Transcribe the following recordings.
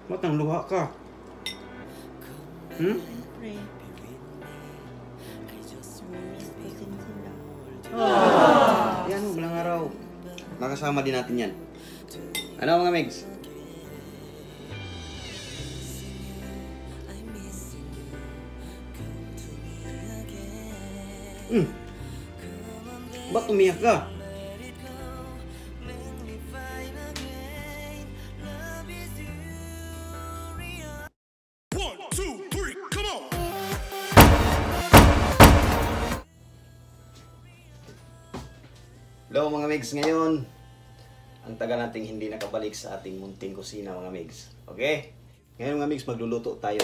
Ba't nang luha ka? Hmm? Siyempre. Namimiss ko din sila. Yan mo, balang araw. Makasama din natin yan. Ano mga Megs? Ba't umiyak ka? Hello mga Megs, ngayon ang tagal nating hindi nakabalik sa ating munting kusina mga Megs. Okay? Ngayon mga Megs, magluluto tayo.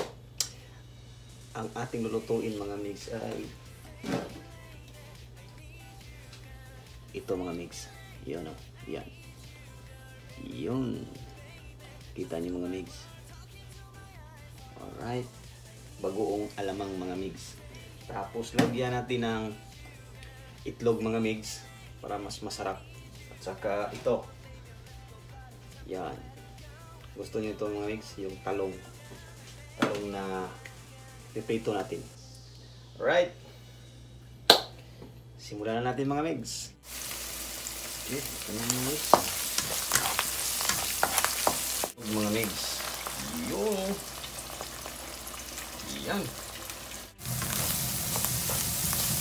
Ang ating lulutuin mga Megs ay ito mga Megs. Yun o, yan. Yun. Kita niyo mga Megs. Alright. Bagoong alamang mga Megs. Tapos lagyan natin ng itlog mga Megs para mas masarap. At saka ito. Yan. Gusto niyo ito mga Megs? Yung talong. Talong na piprito natin. Alright. Simulan na natin mga Megs. Okay. Ito na mga Megs. Mga Megs. Yun. Yan.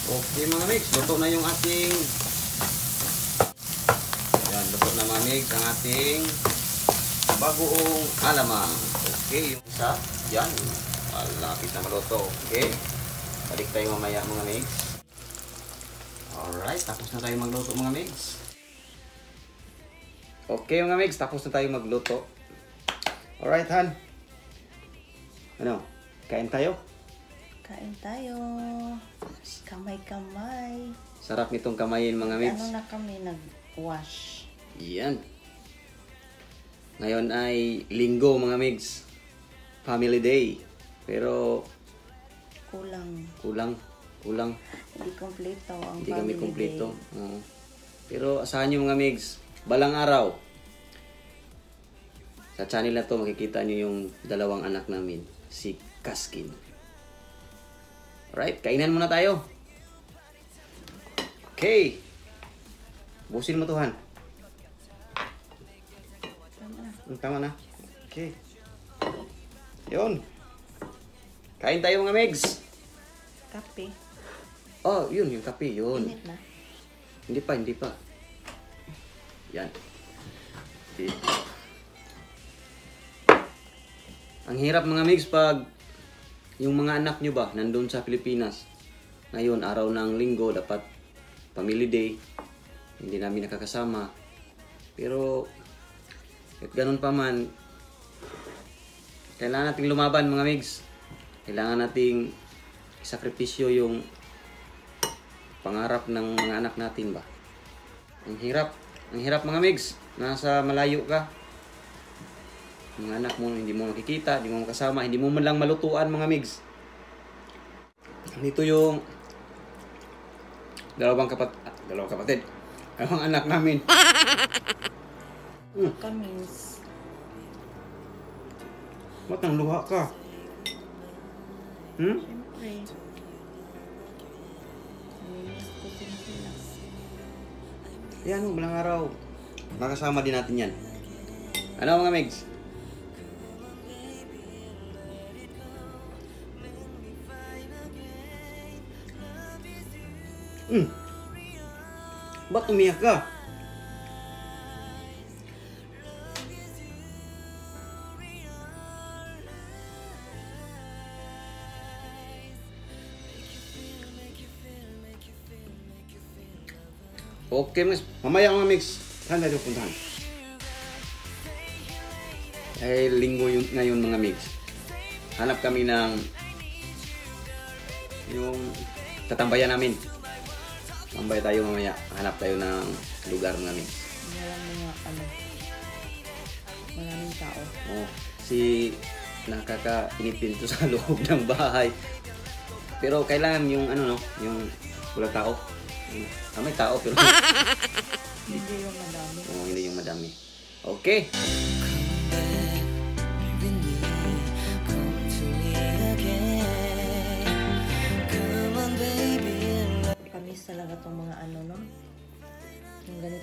Okay mga Megs. Luto na yung ating luto na mga Megs ang ating bagoong alamang. Okay, yung isa, yan. Malapit na maluto. Okay. Balik tayo mamaya mga Megs. Alright, tapos na tayo magluto mga Megs. Okay mga Megs, tapos na tayo magluto. Alright Han. Ano? Kain tayo? Kain tayo. Kamay-kamay. Sarap nitong kamayin mga Megs. Ano na kami nag-wash? Yan. Ngayon ay linggo mga Megs. Family day. Pero kulang. Hindi kompleto ang Hindi family kami kompleto. day. Oo. Pero asahan nyo mga Megs, balang araw. Sa channel na to makikita nyo yung dalawang anak namin. Si Kaskin. Alright, kainan muna tayo. Okay. Busin mo to Han. Tama na. Okay. Yun. Kain tayo mga Megs. Kape. Oh, yun, yung kape, yun. Init na. Hindi pa. Yan. Okay. Ang hirap mga Megs pag yung mga anak nyo ba, nandun sa Pilipinas. Ngayon, araw ng linggo, dapat family day. Hindi namin nakakasama. Pero at ganun pa man, kailangan nating lumaban mga Megs. Kailangan nating isakripisyo yung pangarap ng mga anak natin ba. Ang hirap mga Megs. Nasa malayo ka. Mga anak mo hindi mo makikita, hindi mo makasama, hindi mo man lang malutuan mga Megs. Dito yung dalawang kapatid. Dalawang anak namin. Kamis. Ba't nang luha ka? Siyempre. Namimiss ko din sila. Yan mo, balang araw. Makasama din natin yan. Ano mga Megs? Ba't umiyak ka? Okay, mas mamaya mga Megs. Saan tayo puntahan? Linggo yun, ngayon mga Megs. Hanap kami ng yung tatambayan namin. Tambay tayo mamaya. Hanap tayo ng lugar mga Megs. Maraming tao. Oh, si nakakainit din to sa loob ng bahay. Pero kailangan yung ano no, yung walang tao. May tao pero Hindi yung madami. hindi yung madami. Okay.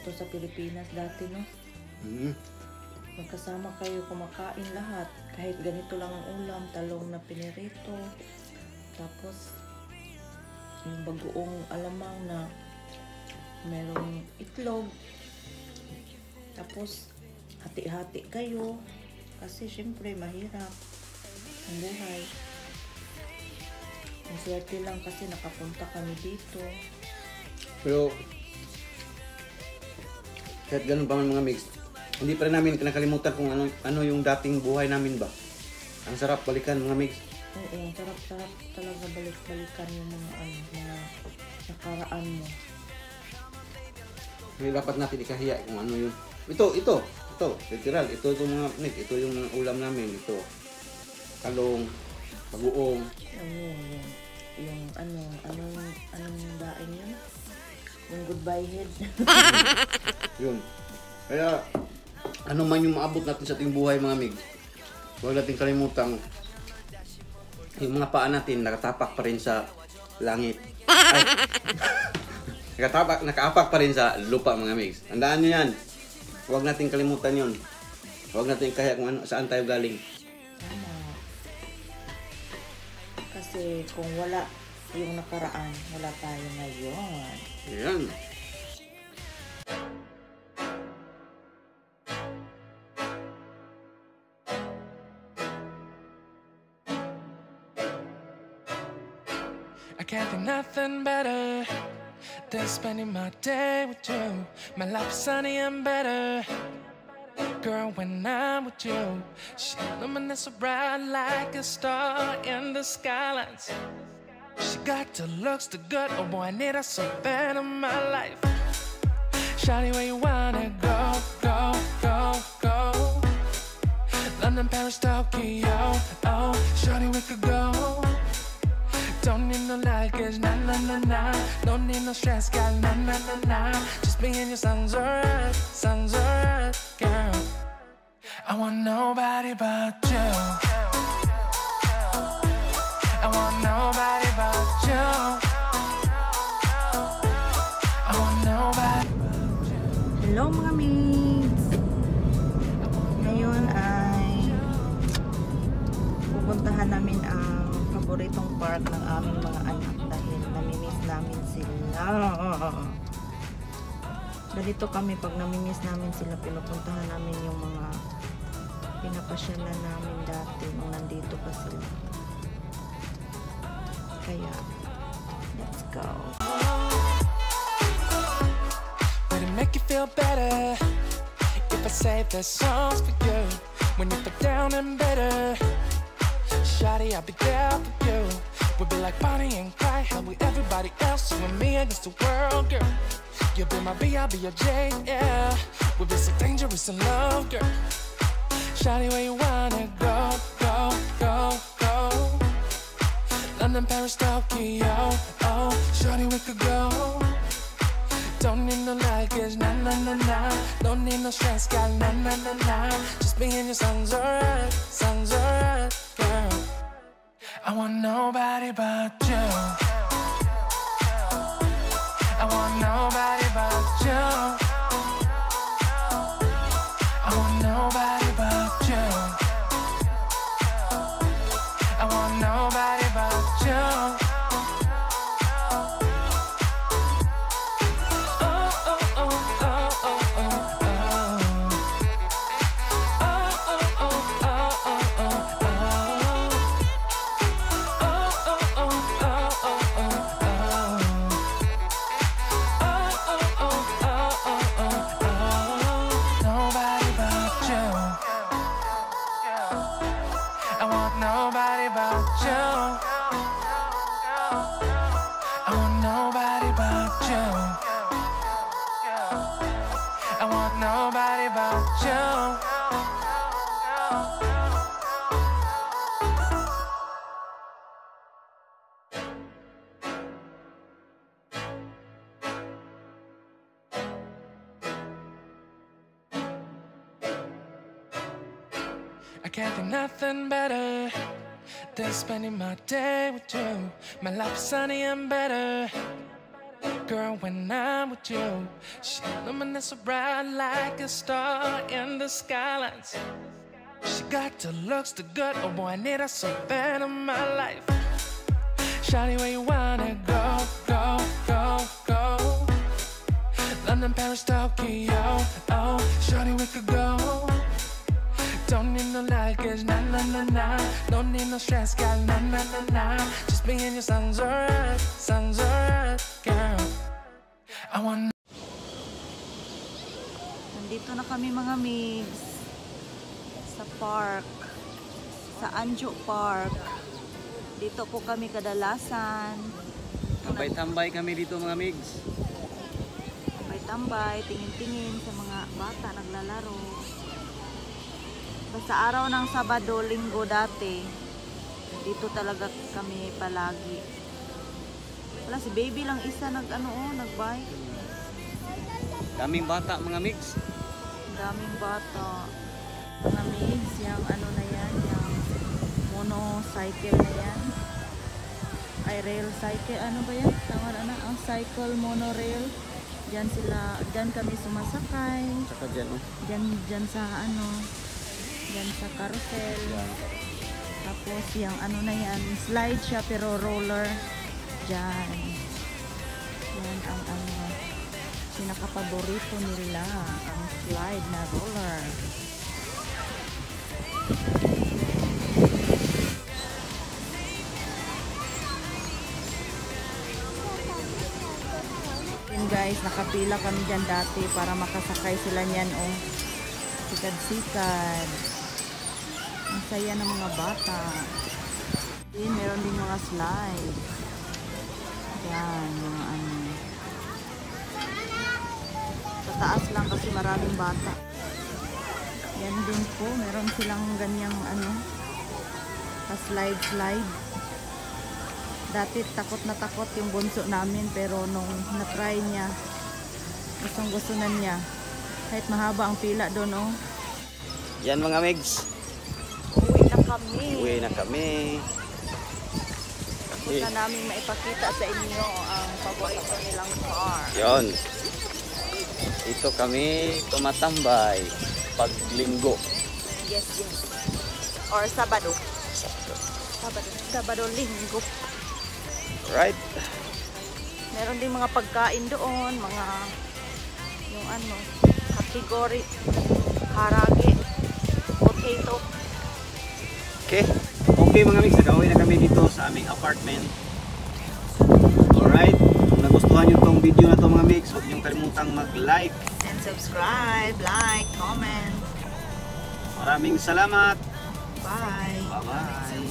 to sa Pilipinas dati, no? Mm. Magkasama kayo kumakain lahat. Kahit ganito lang ang ulam, talong na pinirito. Tapos, yung bagoong alamang na merong itlog. Tapos, hati-hati kayo. Kasi syempre, mahirap ang buhay. Ang swerte lang kasi nakapunta kami dito. Pero, kahit ganun pa man mga mix, hindi pa rin namin kinakalimutan kung ano yung dating buhay namin ba. Ang sarap balikan mga mix. Oo, sarap-sarap talaga balik-balikan yung mga nakaraan mo. Hindi dapat natin ikahiya kung ano yun. Ito, literal. Ito yung mga mix. Ito yung mga ulam namin. Ito, talong, bagoong. Anong daing yun? Yung goodbye head. Yun. Kaya, ano man yung maabot natin sa ating buhay mga mig, huwag natin kalimutang yung mga paa natin nakatapak pa rin sa langit. Ay, nakaapak pa rin sa lupa mga migs. Tandaan nyo yan. Huwag natin kalimutan yun. Huwag natin kaya kung ano, saan tayo galing. Tama. Kasi kung wala yung nakaraan, wala tayo ngayon. Yan. I can't think nothing better than spending my day with you. My life is sunny and better, girl, when I'm with you. She luminous so bright like a star in the skylines. She got the looks, the good, oh boy, I need her so bad in my life. Shawty, where you wanna go, go, go, go? London, Paris, Tokyo, oh, shawty, we could go. Don't need no luggage, nah, nah, nah, nah. Don't need no stress, girl, nah, nah, nah, nah. Just me and you sounds alright, girl. I want nobody but you. I want nobody but you. I want nobody but you. Hello mga migs! Ngayon ay pupuntahan namin ang paboritong park ng aming mga anak dahil namimiss namin sila. Ganito kami pag namimiss namin sila, pinupuntahan namin yung mga pinapasyalan namin dati nung nandito pa sila. Kaya, let's go. Would it make you feel better if I say the songs for you when you feel down and bitter? Shawty, I'll be there for you. We'll be like Bonnie and Clyde, how we everybody else, you and me against the world, girl. You'll be my B, I'll be your J, yeah. We'll be so dangerous in love, girl. Shawty, where you wanna go, go, go, go? London, Paris, Tokyo, oh, shawty, we could go. Don't need no luggage, nah, nah, nah, nah. Don't need no stress, girl, nah, nah, nah, nah. Just me and you sounds alright, girl. I want nobody but you. I want nobody but you. I want nobody but you. I want nobody but you. Nobody but you. I want nobody but you. I want nobody but you. I can't think nothing better than spending my day with you. My life is sunny and better, Girl, when I'm with you, she illuminates so bright like a star in the skylines. She got the looks, the good, oh boy, I need her so bad in my life. Shawty, where you wanna go, go, go, go? London, Paris, Tokyo, oh, shawty, we could go. Don't need no luggage, nah, nah, nah, nah. Don't need no stress, girl, nah, nah, nah, nah. Just me and your sounds alright, girl. I want. Nandito na kami mga migs sa park, sa Anjo Park. Dito po kami kadalasan. Tambay-tambay kami dito mga migs. Tambay-tambay, tingin-tingin sa mga bata naglalaro. Basta araw ng Sabado, Linggo dati, dito talaga kami palagi. Wala, si baby lang isa nagbike. Daming bata mga migs. Daming bata. Mga migs, yung na yan, yung monocycle na yan. Ay, rail cycle, ano ba yan? Tama na, ang cycle, monorail. Diyan kami sumasakay. Saka dyan, oh. Diyan sa diyan sa carousel. Yan. Tapos yung na yan, slide siya pero roller. Diyan. Yan ang pinaka-paborito nila, ang slide na roller. Yan guys, nakapila kami dyan dati para makasakay sila niyan, oh. Sikad-sikad. Ang saya ng mga bata. Yan, meron din mga slide. Yan, mga sa taas lang kasi maraming bata. Yan din po, meron silang ganyang pa-slide. Dati takot na takot yung bunso namin, pero nung na-try niya, gustong-gusto na niya. Kahit mahaba ang pila doon, oh. Yan mga migs. Uwi na kami. Uwi na kami. Tapos na namin maipakita sa inyo ang paborito nilang car. Yon. Dito kami tumatambay pag linggo. Yes. Or Sabado. Sabado, Linggo. Right? Meron din mga pagkain doon, mga yung category, harage, potato. Okay. Okay mga migs, nakauwi na kami dito sa aming apartment. Alright. Kung nagustuhan nyo itong video na ito mga migs, huwag nyo kalimutang mag-like And subscribe, like, comment. Maraming salamat. Bye. Bye-bye.